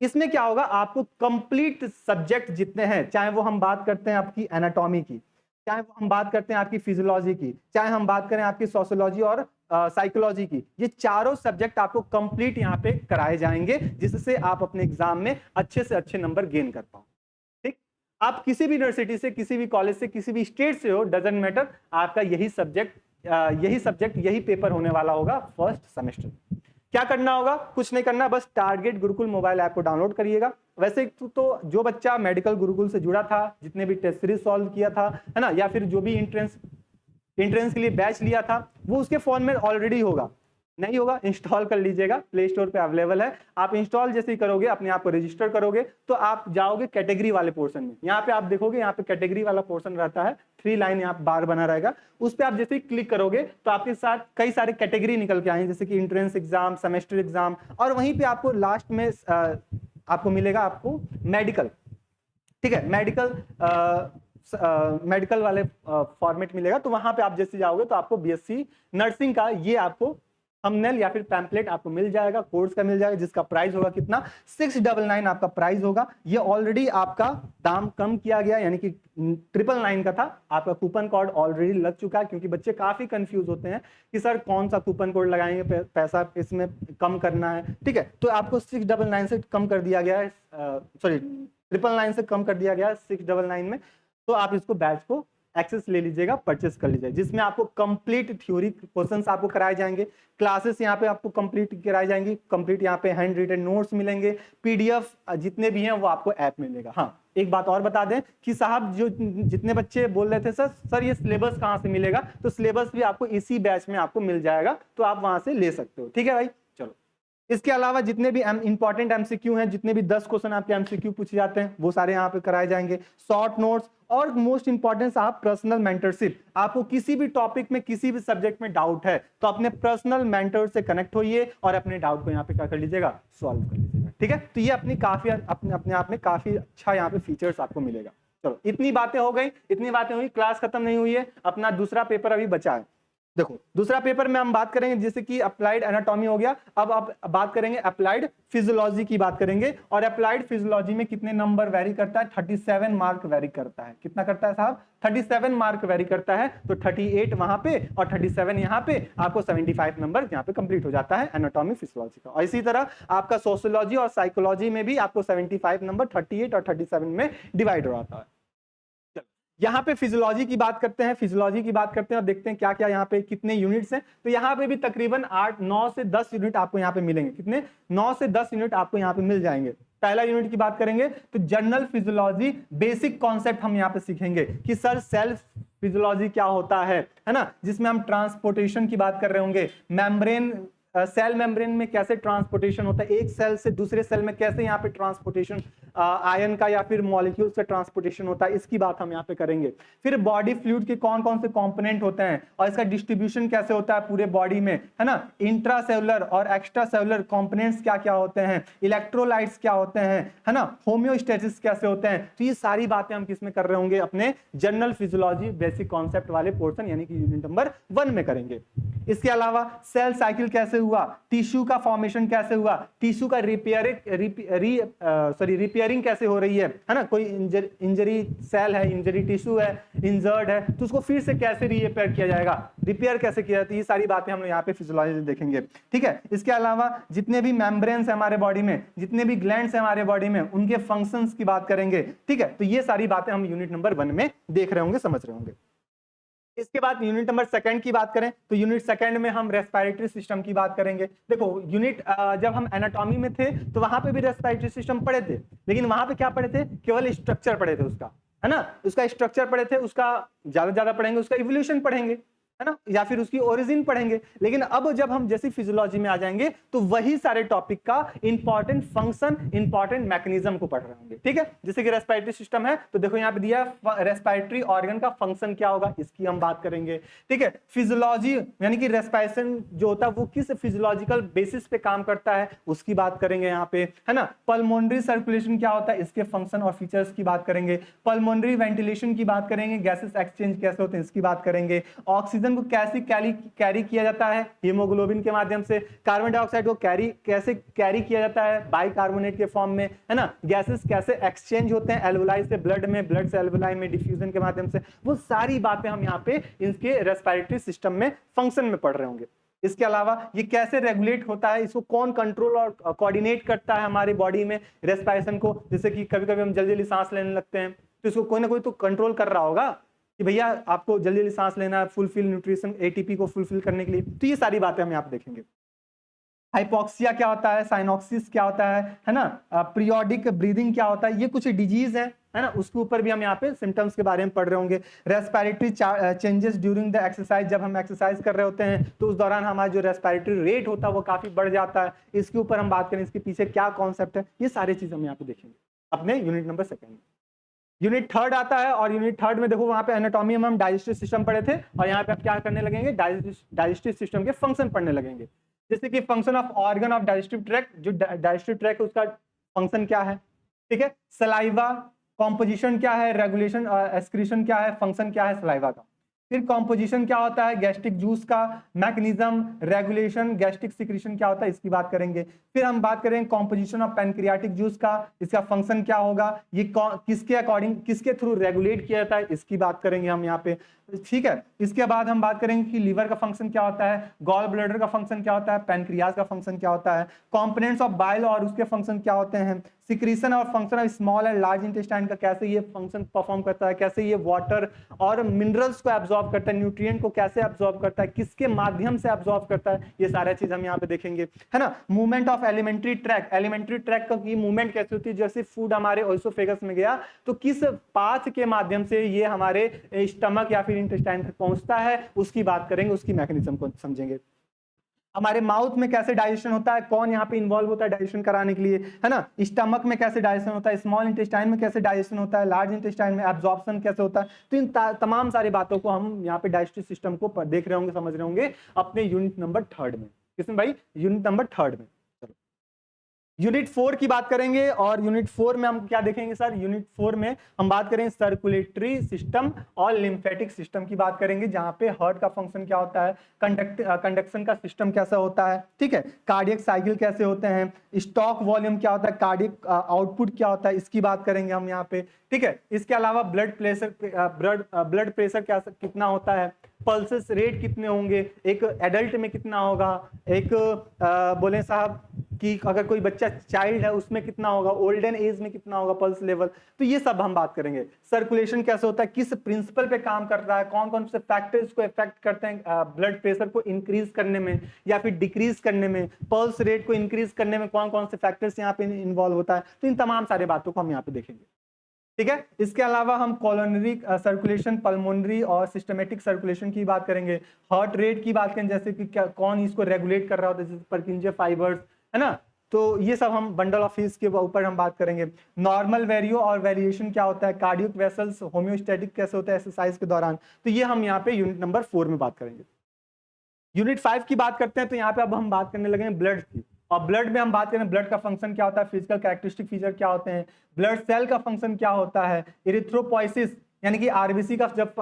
इसमें क्या होगा, आपको कंप्लीट सब्जेक्ट जितने हैं, चाहे वो हम बात करते हैं आपकी एनाटॉमी की, चाहे वो हम बात करते हैं आपकी फिजियोलॉजी की, चाहे हम बात करें आपकी सोशियोलॉजी और साइकोलॉजी की, ये चारों सब्जेक्ट आपको कंप्लीट यहाँ पे कराए जाएंगे जिससे आप अपने एग्जाम में अच्छे से अच्छे नंबर गेन कर पाओ। ठीक, आप किसी भी यूनिवर्सिटी से, किसी भी कॉलेज से, किसी भी स्टेट से हो, डजंट मैटर, आपका यही सब्जेक्ट यही पेपर होने वाला होगा फर्स्ट सेमेस्टर। क्या करना होगा? कुछ नहीं करना, बस टारगेट गुरुकुल मोबाइल ऐप को डाउनलोड करिएगा। वैसे तो जो बच्चा मेडिकल गुरुकुल से जुड़ा था, जितने भी टेस्ट सीरीज सॉल्व किया था, है ना, या फिर जो भी एंट्रेंस के लिए बैच लिया था, वो उसके फोन में ऑलरेडी होगा। नहीं होगा, इंस्टॉल कर लीजिएगा, प्ले स्टोर पे अवेलेबल है। आप इंस्टॉल जैसे ही करोगे, अपने आप को रजिस्टर करोगे, तो आप जाओगे कैटेगरी वाले पोर्शन में। यहाँ पे आप देखोगे, यहाँ पे कैटेगरी वाला पोर्शन रहता है, 3 लाइन यहाँ बार बना रहेगा, उस पर आप जैसे ही क्लिक करोगे तो आपके साथ कई सारे कैटेगरी निकल के आएंगे, जैसे कि इंट्रेंस एग्जाम, सेमेस्टर एग्जाम, और वहीं पे आपको लास्ट में आपको मिलेगा आपको मेडिकल। ठीक है, मेडिकल वाले फॉर्मेट मिलेगा, तो वहां पे आप जैसे जाओगे तो आपको BSc नर्सिंग का ये आपको थंबनेल या फिर पैम्पलेट आपको मिल जाएगा, कोर्स का मिल जाएगा, जिसका प्राइस होगा कितना, 699 आपका प्राइस होगा। ये ऑलरेडी आपका दाम कम किया गया, यानी कि 999 का था, आपका कूपन कोड ऑलरेडी लग चुका है, क्योंकि बच्चे काफी कंफ्यूज होते हैं कि सर कौन सा कूपन कोड लगाएंगे, पैसा इसमें कम करना है। ठीक है, तो आपको 699 से कम कर दिया गया है, सॉरी 999 से कम कर दिया गया है 699 में। तो आप इसको बैच को एक्सेस ले लीजिएगा, परचेस कर लीजिएगा, जिसमें आपको कंप्लीट थ्योरी क्वेश्चंस आपको कराए जाएंगे, क्लासेस यहाँ पे आपको कंप्लीट कराई जाएंगी, कंप्लीट यहाँ पे हैंड रिटन नोट्स मिलेंगे, PDF जितने भी हैं वो आपको ऐप मिलेगा। हाँ, एक बात और बता दें कि साहब जो जितने बच्चे बोल रहे थे सर ये सिलेबस कहाँ से मिलेगा, तो सिलेबस भी आपको इसी बैच में आपको मिल जाएगा, तो आप वहां से ले सकते हो। ठीक है भाई, चलो। इसके अलावा जितने भी इंपॉर्टेंट MCQ हैं, जितने भी 10 क्वेश्चन आपके MCQ पूछे जाते हैं, वो सारे यहाँ पे कराए जाएंगे, शॉर्ट नोट्स, और मोस्ट इंपॉर्टेंट साहब पर्सनल मेंटरशिप। आपको किसी भी टॉपिक में, किसी भी सब्जेक्ट में डाउट है तो अपने पर्सनल मेंटर से कनेक्ट होइए और अपने डाउट को यहाँ पे क्या कर लीजिएगा, सॉल्व कर लीजिएगा। ठीक है, तो ये अपने आप में काफी अच्छा यहाँ पे फीचर्स आपको मिलेगा। चलो, इतनी बातें हो गई, इतनी बातें हुई, क्लास खत्म नहीं हुई है, अपना दूसरा पेपर अभी बचा है। देखो, दूसरा पेपर में हम बात करेंगे जैसे कि अप्लाइड एनाटॉमी हो गया, अब आप बात करेंगे अप्लाइड फिजियोलॉजी की बात करेंगे। और अप्लाइड फिजियोलॉजी में कितने नंबर वेरी करता है? 37 मार्क वेरी करता है। कितना करता है साहब? 37 मार्क वेरी करता है, तो 38 वहां पे और 37 यहाँ पे, आपको 75 नंबर यहाँ पे कंप्लीट हो जाता है एनाटॉमी फिजियोलॉजी का। और इसी तरह आपका सोशियोलॉजी और साइकोलॉजी में भी आपको 75 नंबर 38 और 37 में डिवाइड हो जाता है। यहाँ पे फिजियोलॉजी की बात करते हैं, और देखते हैं क्या क्या यहाँ पे कितने यूनिट्स हैं। तो यहाँ पे भी तकरीबन 9 से 10 यूनिट आपको यहाँ पे मिलेंगे। कितने? 9 से 10 यूनिट आपको यहाँ पे मिल जाएंगे। पहला यूनिट की बात करेंगे तो जनरल फिजियोलॉजी, बेसिक कॉन्सेप्ट हम यहाँ पे सीखेंगे कि सर सेल्फ फिजियोलॉजी क्या होता है ना, जिसमें हम ट्रांसपोर्टेशन की बात कर रहे होंगे, मेम्ब्रेन, सेल मेम्ब्रेन में कैसे ट्रांसपोर्टेशन होता है, एक सेल से दूसरे सेल में कैसे यहाँ पे ट्रांसपोर्टेशन, आयन का या फिर मॉलिक्यूल्स का ट्रांसपोर्टेशन होता है, इसकी बात हम यहाँ पे करेंगे। फिर बॉडी फ्लूइड के कौन कौन से कंपोनेंट होते हैं और इसका डिस्ट्रीब्यूशन कैसे होता है पूरे बॉडी में, है ना, इंट्रासेलुलर और एक्स्ट्रा सेलुलर कंपोनेंट्स क्या क्या होते हैं, इलेक्ट्रोलाइट्स क्या होते हैं, है ना, होम्योस्टेसिस कैसे होते हैं। तो ये सारी बातें हम किसमें कर रहे होंगे? अपने जनरल फिजियोलॉजी बेसिक कॉन्सेप्ट वाले पोर्शन यानी कि यूनिट नंबर 1 में करेंगे। इसके अलावा सेल साइकिल कैसे हुआ, टिश्यू का फॉर्मेशन कैसे हुआ, टिश्यू का रिपेयरिंग कैसे हो रही है ना, कोई इंजरी सेल है, इंजरी टिश्यू है, इंजर्ड है, तो उसको फिर से कैसे रिपेयर किया जाएगा, रिपेयर कैसे किया जाता है, ये सारी बातें हम यहाँ पे फिजियोलॉजी देखेंगे। ठीक है, इसके अलावा जितने भी मेम्ब्रेन्स है हमारे बॉडी में, जितने भी ग्लैंड्स है हमारे बॉडी में, उनके फंक्शंस की बात करेंगे। ठीक है, तो ये सारी बातें हम यूनिट नंबर 1 में देख रहे होंगे, समझ रहे होंगे। इसके बाद यूनिट नंबर 2 की बात करें तो यूनिट 2 में हम रेस्पिरेटरी सिस्टम की बात करेंगे। देखो यूनिट जब हम एनाटॉमी में थे तो वहां पे भी रेस्पिरेटरी सिस्टम पढ़े थे, लेकिन वहां पे क्या पढ़े थे, केवल स्ट्रक्चर पढ़े थे उसका, है ना, उसका स्ट्रक्चर पढ़े थे, उसका ज्यादा पढ़ेंगे, उसका इवोल्यूशन पढ़ेंगे, है ना, या फिर उसकी ओरिजिन पढ़ेंगे। लेकिन अब जब हम जैसी फिजियोलॉजी में आ जाएंगे तो वही सारे टॉपिक का इंपॉर्टेंट फंक्शन, इंपॉर्टेंट मैकेनिज्म को पढ़ रहे होंगे। ठीक है, जैसे कि रेस्पिरेटरी सिस्टम है तो देखो यहाँ पे दिया रेस्पिरेटरी ऑर्गन का फंक्शन क्या होगा, इसकी हम बात करेंगे। ठीक है, फिजियोलॉजी यानी कि रेस्पिरेशन जो होता है वो किस फिजियोलॉजिकल बेसिस पे काम करता है उसकी बात करेंगे यहाँ पे, है ना। पल्मोनरी सर्कुलेशन क्या होता है, इसके फंक्शन और फीचर्स की बात करेंगे। पल्मोनरी वेंटिलेशन की बात करेंगे, गैसेस एक्सचेंज कैसे होते हैं इसकी बात करेंगे। ऑक्सीजन को कैसे कैरी किया जाता है, हीमोग्लोबिन के माध्यम से। कार्बन डाइऑक्साइड को कैसे कैरी किया जाता है, बाइकार्बोनेट के फॉर्म में, है ना। गैसेस कैसे एक्सचेंज होते हैं एल्वोलाई से ब्लड में, ब्लड से एल्वोलाई में डिफ्यूजन के माध्यम से। वो सारी बातें हम यहाँ पे इनके रेस्पिरेटरी सिस्टम में फंक्शन में पढ़ रहे होंगे। इसके अलावा ये कैसे रेगुलेट होता है, इसको कौन कंट्रोल और कोऑर्डिनेट करता है हमारी बॉडी में रेस्पिरेशन को। जैसे कि कभी कभी हम जल्दी जल्दी सांस लेने लगते हैं तो इसको कोई ना कोई तो कंट्रोल कर रहा होगा कि भैया आपको जल्दी जल्दी सांस लेना है, फुलफिल न्यूट्रिशन एटीपी को फुलफिल करने के लिए। तो ये सारी बातें हम यहाँ पे देखेंगे। हाइपोक्सिया क्या होता है, साइनोक्सिस क्या होता है ना, पीरियोडिक ब्रीदिंग क्या होता है, ये कुछ डिजीज है ना, उसके ऊपर भी हम यहाँ पे सिम्टम्स के बारे में पढ़ रहे होंगे। Respiratory changes during the exercise, जब हम एक्सरसाइज कर रहे होते हैं तो उस दौरान हमारा जो रेस्पिरेटरी रेट होता है वो काफी बढ़ जाता है, इसके ऊपर हम बात करें, इसके पीछे क्या कॉन्सेप्ट है, ये सारी चीज हम यहाँ पे देखेंगे अपने यूनिट नंबर 2 में। यूनिट 3 आता है और यूनिट 3 में देखो वहां पे एनाटॉमी में हम डाइजेस्टिव सिस्टम पढ़े थे और यहाँ पे आप क्या करने लगेंगे, डाइजेस्टिव सिस्टम के फंक्शन पढ़ने लगेंगे। जैसे कि function of organ of digestive tract, जो डाइजेस्टिव ट्रैक्ट है उसका फंक्शन क्या है। ठीक है, सलाइवा कॉम्पोजिशन क्या है, रेगुलेशन एक्सक्रीशन क्या है, फंक्शन क्या है सलाइवा का। फिर कॉम्पोजिशन क्या होता है गैस्ट्रिक जूस का, मैकेनिज्म, रेगुलेशन, गैस्ट्रिक सिक्रीशन क्या होता है इसकी बात करेंगे। फिर हम बात करेंगे कॉम्पोजिशन ऑफ पैनक्रियाटिक जूस का, इसका फंक्शन क्या होगा, ये किसके अकॉर्डिंग, किसके थ्रू रेगुलेट किया जाता है इसकी बात करेंगे हम यहाँ पे। ठीक है, इसके बाद हम बात करेंगे कि लीवर का फंक्शन क्या होता है, गॉल ब्लैडर का फंक्शन क्या होता है, पैनक्रियाज का फंक्शन क्या होता है, कंपोनेंट्स ऑफ बाइल और उसके फंक्शन क्या होते हैं, सिक्रीशन और function of small and large intestine का कैसे ये फंक्शन परफॉर्म करता है, कैसे ये वाटर और मिनरल्स को एब्जॉर्ब करता है, न्यूट्रिएंट को कैसे एब्जॉर्ब करता है, किसके माध्यम से एब्जॉर्ब करता है, ये सारा चीज हम यहाँ पे देखेंगे, है ना। Movement of elementary track, elementary track की मूवमेंट कैसे होती है, जैसे फूड हमारे ओइसोफेगस में गया तो किस पाथ के माध्यम से ये हमारे स्टमक या फिर इंटेस्टाइन तक पहुंचता है उसकी बात करेंगे, उसकी मैकेनिज्म को समझेंगे। हमारे माउथ में कैसे डाइजेशन होता है, कौन यहाँ पे इन्वॉल्व होता है डाइजेशन कराने के लिए, है ना। स्टमक में कैसे डाइजेशन होता है, स्मॉल इंटेस्टाइन में कैसे डाइजेशन होता है, लार्ज इंटेस्टाइन में एब्जॉर्प्शन कैसे होता है। तो इन तमाम सारी बातों को हम यहाँ पे डाइजेस्टिव सिस्टम को देख रहे होंगे, समझ रहे होंगे अपने यूनिट नंबर 3 में। किसमें भाई, यूनिट नंबर 3 में। यूनिट 4 की बात करेंगे और यूनिट 4 में हम क्या देखेंगे सर, यूनिट 4 में हम बात करेंगे सर्कुलेटरी सिस्टम और लिम्फेटिक सिस्टम की बात करेंगे, जहां पे हार्ट का फंक्शन क्या होता है, कंडक्शन का सिस्टम कैसा होता है, ठीक है, कार्डियक साइकिल कैसे होते हैं, स्टॉक वॉल्यूम क्या होता है, कार्डियक आउटपुट क्या होता है, इसकी बात करेंगे हम यहाँ पे। ठीक है, इसके अलावा ब्लड प्रेशर क्या कितना होता है, पल्सेस रेट कितने होंगे, एक एडल्ट में कितना होगा, एक बोले साहब कि अगर कोई बच्चा चाइल्ड है उसमें कितना होगा, ओल्डन एज में कितना होगा पल्स लेवल, तो ये सब हम बात करेंगे। सर्कुलेशन कैसे होता है, किस प्रिंसिपल पे काम करता है, कौन कौन से फैक्टर्स को इफेक्ट करते हैं ब्लड प्रेशर को इंक्रीज करने में या फिर डिक्रीज करने में, पल्स रेट को इंक्रीज करने में कौन कौन से फैक्टर्स यहाँ पे इन्वॉल्व होता है। तो इन तमाम सारे बातों को हम यहाँ पे देखेंगे। ठीक है, इसके अलावा हम कोलोनरी सर्कुलेशन, पल्मोनरी और सिस्टमेटिक सर्कुलेशन की बात करेंगे, हार्ट रेट की बात करेंगे, जैसे कि क्या कौन इसको रेगुलेट कर रहा होता है, जैसे परकिंजे फाइबर्स, है ना। तो ये सब हम बंडल ऑफ हीट्स के ऊपर हम बात करेंगे। नॉर्मल वेरियो और वेरिएशन क्या होता है, कार्डियक वेसल्स होम्योस्टैटिक कैसे होता है एक्सरसाइज के दौरान, तो ये हम यहाँ पे यूनिट नंबर 4 में बात करेंगे। यूनिट 5 की बात करते हैं तो यहाँ पे अब हम बात करने लगे हैं ब्लड की, और ब्लड में हम बात करें ब्लड का फंक्शन क्या होता है, फिजिकल कैरेक्टरिस्टिक फीचर क्या होते हैं, ब्लड सेल का फंक्शन क्या होता है, इरिथ्रोपोइसिस यानी कि आरबीसी का जब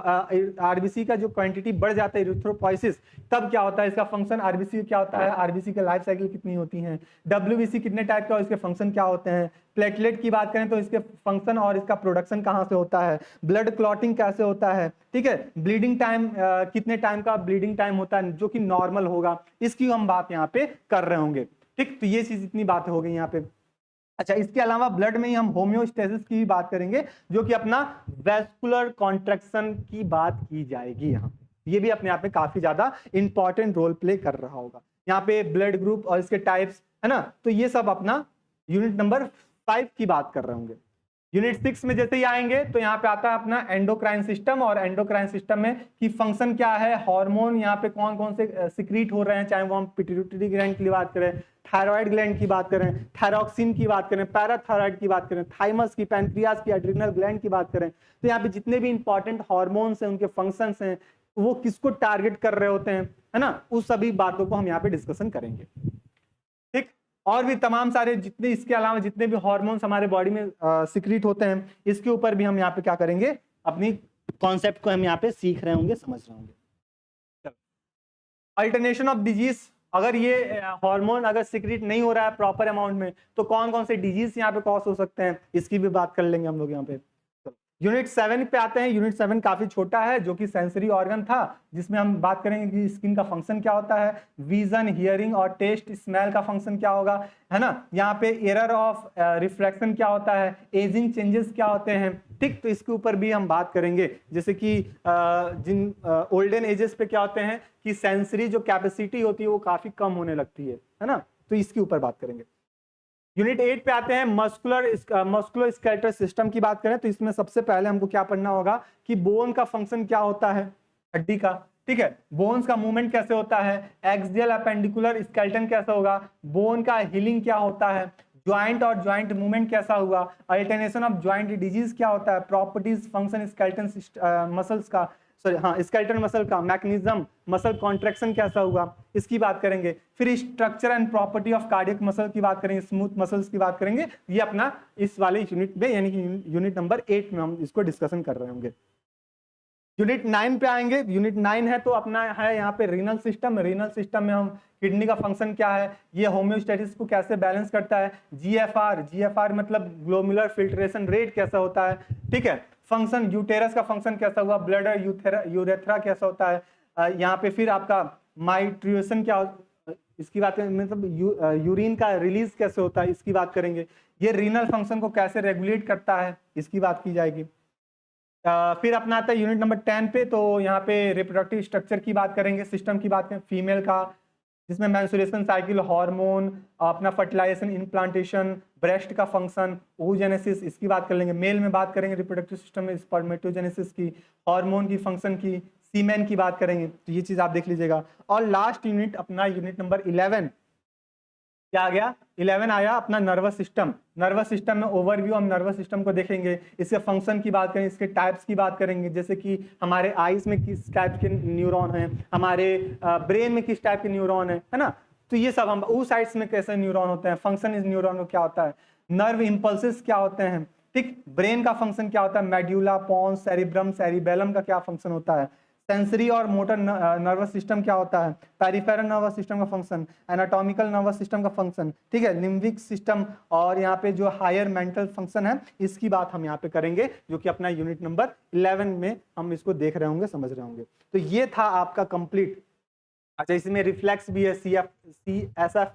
आरबीसी का जो क्वांटिटी बढ़ जाता है इरिथ्रोपोइसिस, तब क्या होता है इसका फंक्शन, आरबीसी क्या होता है, आरबीसी के लाइफ साइकिल कितनी होती है, डब्ल्यूबीसी कितने टाइप का और इसके फंक्शन क्या होते हैं, प्लेटलेट की बात करें तो इसके फंक्शन और इसका प्रोडक्शन कहाँ से होता है, ब्लड क्लॉटिंग कैसे होता है, ठीक है, ब्लीडिंग टाइम कितने टाइम का ब्लीडिंग टाइम होता है जो कि नॉर्मल होगा, इसकी हम बात यहाँ पे कर रहे होंगे। ठीक, तो ये चीज इतनी बातें हो गई यहाँ पे। अच्छा, इसके अलावा ब्लड में ही हम होम्योस्टेसिस की भी बात करेंगे, जो कि अपना वेस्कुलर कॉन्ट्रैक्शन की बात की जाएगी यहाँ। ये भी अपने आप में काफी ज्यादा इंपॉर्टेंट रोल प्ले कर रहा होगा। यहाँ पे ब्लड ग्रुप और इसके टाइप्स है ना, तो ये सब अपना यूनिट नंबर 5 की बात कर रहे होंगे। यूनिट 6 में जैसे ही आएंगे तो यहाँ पे आता है अपना एंडोक्राइन सिस्टम, और एंडोक्राइन सिस्टम में की फंक्शन क्या है, हार्मोन यहाँ पे कौन कौन से सिक्रीट हो रहे हैं, चाहे वो हम पिट्यूटरी ग्लैंड की बात करें, थायराइड ग्लैंड की बात करें, थायरॉक्सिन की बात करें, पैराथायराइड की बात करें, थाइमस की, पैंक्रियाज की, एड्रिनल ग्लैंड की बात करें, तो यहाँ पे जितने भी इंपॉर्टेंट हार्मोन्स हैं, उनके फंक्शंस हैं, वो किसको टारगेट कर रहे होते हैं, है ना, उस सभी बातों को हम यहाँ पे डिस्कशन करेंगे। ठीक, और भी तमाम सारे जितने इसके अलावा जितने भी हार्मोन्स हमारे बॉडी में सिक्रीट होते हैं, इसके ऊपर भी हम यहाँ पे क्या करेंगे, अपनी कॉन्सेप्ट को हम यहाँ पे सीख रहे होंगे, समझ रहे होंगे। अल्टरनेशन ऑफ डिजीज, अगर ये हार्मोन अगर सिक्रीट नहीं हो रहा है प्रॉपर अमाउंट में, तो कौन कौन से डिजीज यहाँ पे कॉज हो सकते हैं, इसकी भी बात कर लेंगे हम लोग यहाँ पे। यूनिट 7 पे आते हैं। यूनिट 7 काफी छोटा है, जो कि सेंसरी ऑर्गन था, जिसमें हम बात करेंगे कि स्किन का फंक्शन क्या होता है, विजन, हियरिंग और टेस्ट, स्मेल का फंक्शन क्या होगा, है ना, यहाँ पे एरर ऑफ रिफ्लेक्शन क्या होता है, एजिंग चेंजेस क्या होते हैं। ठीक, तो इसके ऊपर भी हम बात करेंगे, जैसे कि जिन ओल्डन एजेस पे क्या होते हैं कि सेंसरी जो कैपेसिटी होती है वो काफी कम होने लगती है ना, तो इसके ऊपर बात करेंगे। यूनिट 8 पे आते हैं, मस्कुलो स्केलेटल सिस्टम की बात करें तो इसमें सबसे पहले हमको क्या पढ़ना होगा कि बोन का फंक्शन क्या होता है, हड्डी का, ठीक है, बोन्स का मूवमेंट कैसे होता है, एक्सियल एपेंडिकुलर स्केलेटन कैसा होगा, बोन का हीलिंग क्या होता है, ज्वाइंट और ज्वाइंट मूवमेंट कैसा हुआ, अल्टरनेशन ऑफ ज्वाइंट डिजीज क्या होता है, प्रॉपर्टीज फंक्शन स्केलेटन मसल्स का, सॉरी हाँ, स्केलेटल मसल का मैकेनिज्म, मसल कॉन्ट्रैक्शन कैसा हुआ, इसकी बात करेंगे। फिर structure and property of cardiac muscle की बात करेंगे, स्मूथ मसल्स की बात करेंगे। ये अपना इस वाले यूनिट में यानी कि यूनिट नंबर 8 में हम इसको डिस्कशन कर रहे होंगे। यूनिट 9 पे आएंगे। यूनिट 9 है तो अपना है यहाँ पे रीनल सिस्टम। रीनल सिस्टम में हम किडनी का फंक्शन क्या है, ये होम्योस्टेसिस को कैसे बैलेंस करता है, जीएफआर मतलब ग्लोमेरुलर फिल्ट्रेशन रेट कैसा होता है, ठीक है, फंक्शन यूटेरस का फंक्शन कैसा हुआ, ब्लडर यूरेथ्रा कैसा होता है, यहाँ पे फिर आपका माइट्रिएशन क्या, इसकी बात करें, मतलब यूरिन का रिलीज कैसे होता है, इसकी बात करेंगे। ये रीनल फंक्शन को कैसे रेगुलेट करता है, इसकी बात की जाएगी। फिर अपना आता है यूनिट नंबर 10 पे, तो यहाँ पे रिप्रोडक्टिव स्ट्रक्चर की बात करेंगे, सिस्टम की बात करें फीमेल का, जिसमें मेंस्ट्रुएशन साइकिल, हार्मोन, अपना फर्टिलाइजेशन, इम्प्लांटेशन, ब्रेस्ट का फंक्शन, oogenesis, इसकी बात कर लेंगे। मेल में बात करेंगे रिप्रोडक्टिव सिस्टम में स्पर्मेटोजेनेसिस की, हार्मोन की फंक्शन की, सीमेन की बात करेंगे, तो ये चीज आप देख लीजिएगा। और लास्ट यूनिट अपना यूनिट नंबर 11 क्या आ गया, 11 आया अपना नर्वस सिस्टम। नर्वस सिस्टम में ओवरव्यू हम नर्वस सिस्टम को देखेंगे, इसके फंक्शन की बात करेंगे, इसके टाइप्स की बात करेंगे, जैसे कि हमारे आईज में किस टाइप के न्यूरॉन हैं, हमारे ब्रेन में किस टाइप के न्यूरॉन है ना, तो ये सब हम ऊ साइड्स में कैसे न्यूरॉन होते हैं, फंक्शन इस न्यूरॉन को क्या होता है, नर्व इम्पल्सेस क्या होते हैं, ठीक, ब्रेन का फंक्शन क्या होता है, मेड्यूला, पॉन्स, सेरिब्रम, सेरिबेलम का क्या फंक्शन होता है, सेंसरी और मोटर नर्वस सिस्टम क्या होता है, पेरिफेरल नर्वस सिस्टम का फंक्शन, एनाटॉमिकल नर्वस सिस्टम का फंक्शन, ठीक है, लिम्बिक सिस्टम, और यहाँ पे जो हायर मेंटल फंक्शन है इसकी बात हम यहाँ पे करेंगे, जो कि अपना यूनिट नंबर 11 में हम इसको देख रहे होंगे, समझ रहे होंगे। तो ये था आपका कंप्लीट। अच्छा, इसमें रिफ्लेक्स भी है, CSF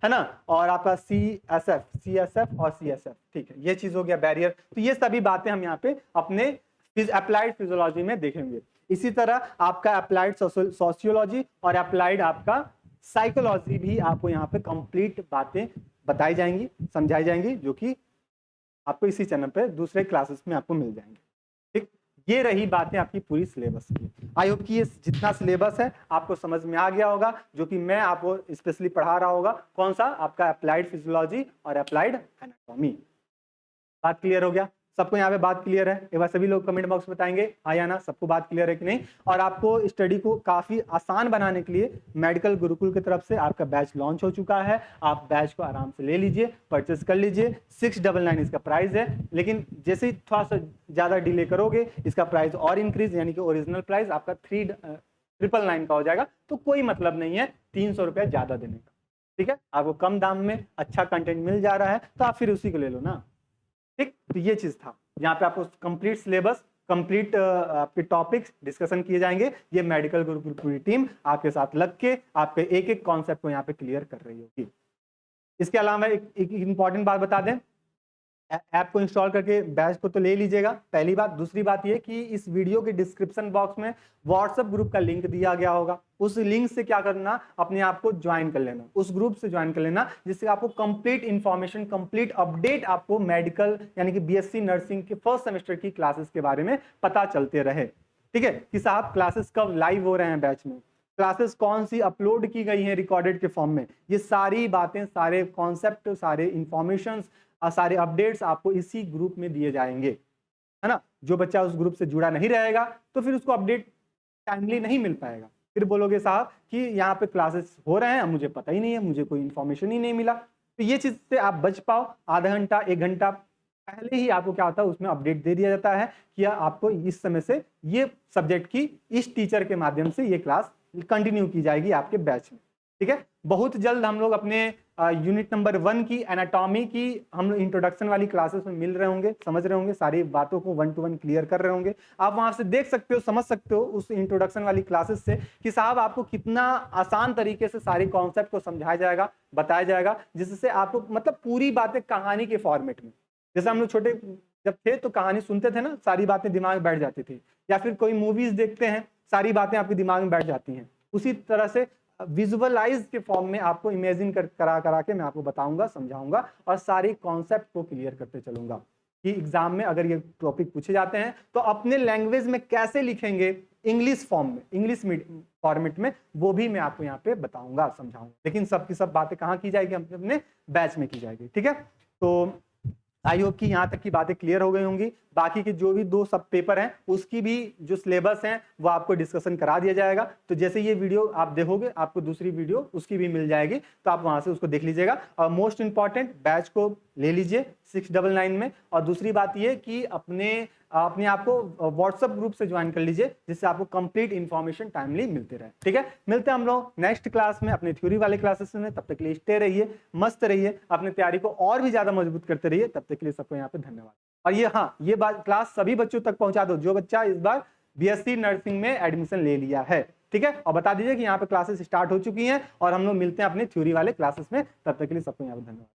है ना, और आपका CSF और CSF, ठीक है, ये चीज हो गया बैरियर। तो ये सभी बातें हम यहाँ पे अपने अप्लाइड फिजियोलॉजी में देखेंगे। इसी तरह आपका अप्लाइड सोशियोलॉजी और अप्लाइड आपका साइकोलॉजी भी आपको यहाँ पे कंप्लीट बातें बताई जाएंगी, समझाई जाएंगी, जो कि आपको इसी चैनल पे दूसरे क्लासेस में आपको मिल जाएंगे। ठीक, ये रही बातें आपकी पूरी सिलेबस की। आई होप कि ये जितना सिलेबस है आपको समझ में आ गया होगा, जो कि मैं आपको स्पेशली पढ़ा रहा होगा। कौन सा, आपका अप्लाइड फिजियोलॉजी और अप्लाइड एनाटॉमी। बात क्लियर हो गया? सबको यहाँ पे बात क्लियर है? एक बार सभी लोग कमेंट बॉक्स में बताएंगे हाँ या ना, सबको बात क्लियर है कि नहीं। और आपको स्टडी को काफी आसान बनाने के लिए मेडिकल गुरुकुल की तरफ से आपका बैच लॉन्च हो चुका है। आप बैच को आराम से ले लीजिए, परचेस कर लीजिए। 699 इसका प्राइस है, लेकिन जैसे ही थोड़ा सा ज्यादा डिले करोगे इसका प्राइस और इंक्रीज, यानी कि ओरिजिनल प्राइस आपका 399 का हो जाएगा। तो कोई मतलब नहीं है 300 रुपया ज्यादा देने का, ठीक है। आपको कम दाम में अच्छा कंटेंट मिल जा रहा है तो आप फिर उसी को ले लो ना, ठीक। तो ये चीज था, यहाँ पे आपको कंप्लीट सिलेबस, कंप्लीट आपके टॉपिक्स डिस्कशन किए जाएंगे। ये मेडिकल गुरुकुल पूरी टीम आपके साथ लग के आपके एक एक कॉन्सेप्ट को यहाँ पे क्लियर कर रही होगी। इसके अलावा एक इंपॉर्टेंट बात बता दें, ऐप को इंस्टॉल करके बैच को तो ले लीजिएगा, पहली बात। दूसरी बात ये कि इस वीडियो के डिस्क्रिप्शन बॉक्स में व्हाट्सएप ग्रुप का लिंक दिया गया होगा। उस लिंक से क्या करना, अपने आप को ज्वाइन कर लेना, उस ग्रुप से ज्वाइन कर लेना, जिससे आपको कंप्लीट इंफॉर्मेशन, कंप्लीट अपडेट आपको मेडिकल यानी कि बीएससी नर्सिंग के फर्स्ट सेमेस्टर की क्लासेस के बारे में पता चलते रहे, ठीक है। कि साहब क्लासेस कब लाइव हो रहे हैं बैच में, क्लासेस कौन सी अपलोड की गई हैं रिकॉर्डेड के फॉर्म में, ये सारी बातें, सारे कॉन्सेप्ट, सारे इंफॉर्मेशन, सारे अपडेट्स आपको इसी ग्रुप में दिए जाएंगे, है ना। जो बच्चा उस ग्रुप से जुड़ा नहीं रहेगा तो फिर उसको अपडेट टाइमली नहीं मिल पाएगा। फिर बोलोगे साहब कि यहाँ पे क्लासेस हो रहे हैं, मुझे पता ही नहीं है, मुझे कोई इन्फॉर्मेशन ही नहीं मिला। तो ये चीज से आप बच पाओ, आधा घंटा 1 घंटा पहले ही आपको क्या होता है उसमें अपडेट दे दिया जाता है कि आपको इस समय से ये सब्जेक्ट की इस टीचर के माध्यम से ये क्लास कंटिन्यू की जाएगी आपके बैच में, ठीक है। बहुत जल्द हम लोग अपने यूनिट नंबर 1 की एनाटॉमी की हम लोग इंट्रोडक्शन वाली क्लासेस में मिल रहे होंगे, समझ रहे होंगे, सारी बातों को 1 to 1 क्लियर कर रहे होंगे। आप वहां से देख सकते हो, समझ सकते हो उस इंट्रोडक्शन वाली क्लासेस से कि साहब आपको कितना आसान तरीके से सारे कॉन्सेप्ट को समझाया जाएगा, बताया जाएगा, जिससे आपको मतलब पूरी बातें कहानी के फॉर्मेट में, जैसे हम लोग छोटे जब थे तो कहानी सुनते थे ना, सारी बातें दिमाग में बैठ जाती थी, या फिर कोई मूवीज देखते हैं, सारी बातें आपके दिमाग में बैठ जाती हैं। उसी तरह से विजुअलाइज के फॉर्म में आपको इमेजिन करा के मैं आपको बताऊंगा, समझाऊंगा और सारे कॉन्सेप्ट को क्लियर करते चलूंगा कि एग्जाम में अगर ये टॉपिक पूछे जाते हैं तो अपने लैंग्वेज में कैसे लिखेंगे, इंग्लिश फॉर्म में, इंग्लिश फॉर्मेट में, वो भी मैं आपको यहाँ पे बताऊंगा, समझाऊंगा। लेकिन सबकी सब बातें कहाँ की जाएगी, अपने बैच में की जाएगी, ठीक है। तो आई होप कि यहाँ तक की बातें क्लियर हो गई होंगी। बाकी के जो भी 2 सब पेपर हैं उसकी भी जो सिलेबस हैं वो आपको डिस्कशन करा दिया जाएगा। तो जैसे ये वीडियो आप देखोगे आपको दूसरी वीडियो उसकी भी मिल जाएगी, तो आप वहां से उसको देख लीजिएगा। और मोस्ट इंपॉर्टेंट बैच को ले लीजिए 699 में। और दूसरी बात ये कि अपने आप को व्हाट्सएप ग्रुप से ज्वाइन कर लीजिए, जिससे आपको कंप्लीट इंफॉर्मेशन टाइमली मिलते रहे, ठीक है। मिलते हैं हम लोग नेक्स्ट क्लास में अपने थ्योरी वाले क्लासेस में। तब तक के लिए स्टे रहिए, मस्त रहिए, अपनी तैयारी को और भी ज्यादा मजबूत करते रहिए। तब तक के लिए सबको यहाँ पे धन्यवाद। और ये बात क्लास सभी बच्चों तक पहुंचा दो जो बच्चा इस बार बीएससी नर्सिंग में एडमिशन ले लिया है, ठीक है। और बता दीजिए कि यहाँ पे क्लासेस स्टार्ट हो चुकी हैं और हम लोग मिलते हैं अपने थ्योरी वाले क्लासेस में। तब तक के लिए सबको यहाँ पे धन्यवाद।